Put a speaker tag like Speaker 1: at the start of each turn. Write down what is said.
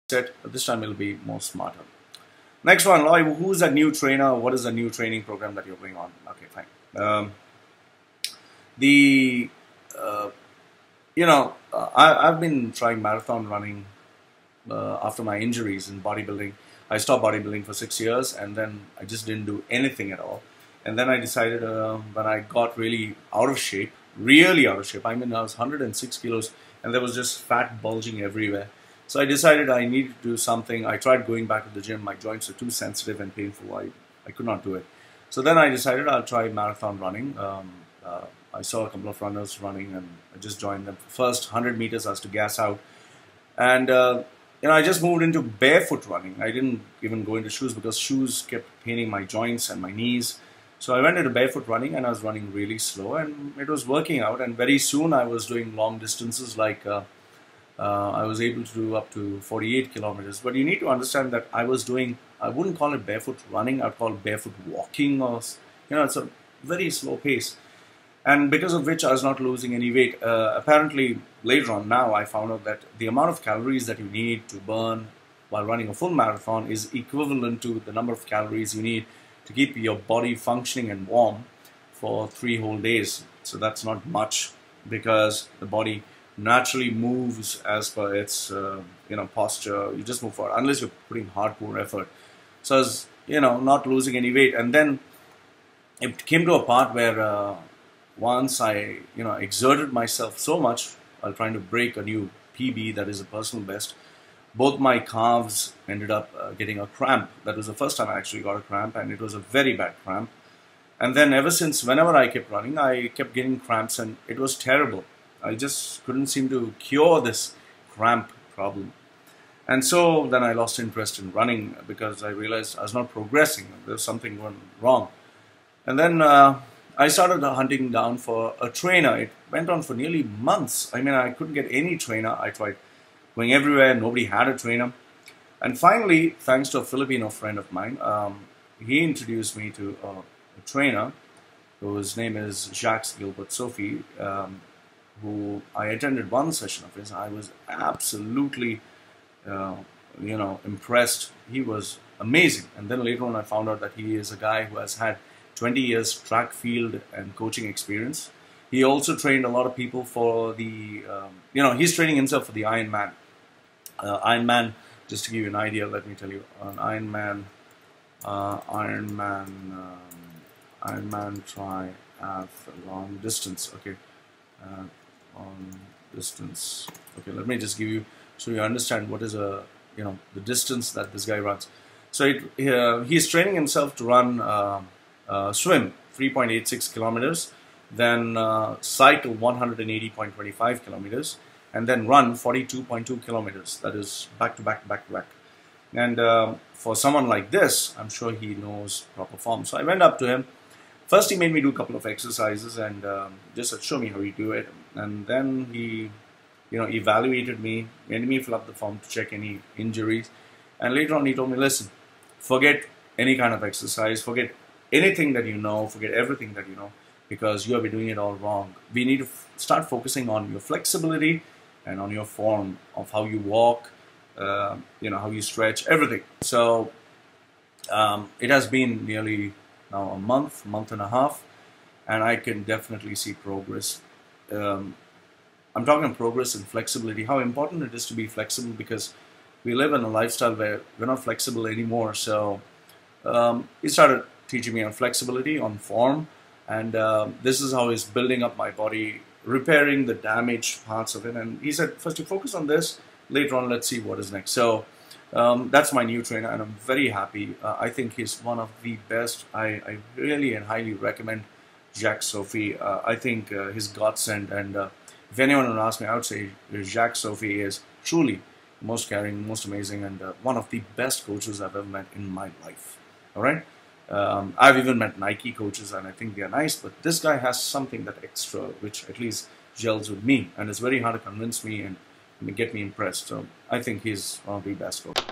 Speaker 1: set, but this time it'll be more smarter. Next one, Loy, who's a new trainer? What is the new training program that you're going on? Okay, fine. The I've been trying marathon running after my injuries in bodybuilding. I stopped bodybuilding for 6 years, and then I just didn't do anything at all. And then I decided when I got really out of shape, really out of shape. I mean, I was 106 kilos, and there was just fat bulging everywhere. So I decided I needed to do something. I tried going back to the gym. My joints were too sensitive and painful. I could not do it. So then I decided I'll try marathon running. I saw a couple of runners running, and I just joined them. First 100 meters I was to gas out. And I just moved into barefoot running. I didn't even go into shoes because shoes kept paining my joints and my knees. So I went into barefoot running, and I was running really slow, and it was working out. And very soon I was doing long distances, like I was able to do up to 48 kilometers. But you need to understand that I wouldn't call it barefoot running, I'd call it barefoot walking, or, it's a very slow pace. And because of which I was not losing any weight. Apparently, later on now, I found out that the amount of calories that you need to burn while running a full marathon is equivalent to the number of calories you need to keep your body functioning and warm for 3 whole days. So that's not much, because the body naturally moves as per its posture. You just move forward unless you're putting hardcore effort. So I was not losing any weight. And then it came to a part where once I exerted myself so much while trying to break a new PB, that is a personal best, both my calves ended up getting a cramp. That was the first time I actually got a cramp, and it was a very bad cramp. And then ever since, whenever I kept running, I kept getting cramps, and it was terrible. I just couldn't seem to cure this cramp problem. And so then I lost interest in running because I realized I was not progressing. There was something going wrong. And then I started hunting down for a trainer. It went on for nearly months. I mean, I couldn't get any trainer. I tried going everywhere. Nobody had a trainer. And finally, thanks to a Filipino friend of mine, he introduced me to a trainer whose name is Jacques, Gilbert, Sophie, who I attended one session of his. I was absolutely, impressed. He was amazing. And then later on, I found out that he is a guy who has had 20 years track field and coaching experience. He also trained a lot of people for the, he's training himself for the Ironman. Ironman, just to give you an idea, let me tell you, an Ironman triathlon distance, okay, on distance, okay, let me just give you, so you understand what is the distance that this guy runs. So he's training himself to run swim 3.86 kilometers, then cycle 180.25 kilometers, and then run 42.2 kilometers. That is back to back. And for someone like this, I'm sure he knows proper form. So I went up to him. First, he made me do a couple of exercises and just said, show me how you do it. And then he, evaluated me, made me fill up the form to check any injuries. And later on, he told me, listen, forget any kind of exercise, forget anything that you know, forget everything that you know, because you have been doing it all wrong. We need to start focusing on your flexibility and on your form of how you walk, how you stretch, everything. So it has been nearly now a month and a half, and I can definitely see progress. I'm talking progress in flexibility, how important it is to be flexible, because we live in a lifestyle where we're not flexible anymore. So he started teaching me on flexibility, on form, and this is how he's building up my body, repairing the damaged parts of it. And he said, first you focus on this, later on let's see what is next. So that's my new trainer, and I'm very happy. I think he's one of the best. I really and highly recommend Jacques Sophie. I think his godsend, and if anyone would ask me, I would say Jacques Sophie is truly most caring, most amazing, and one of the best coaches I've ever met in my life. All right. I've even met Nike coaches, and I think they're nice, but this guy has something that extra, which at least gels with me, and it's very hard to convince me and get me impressed. So I think he's one of the best coaches.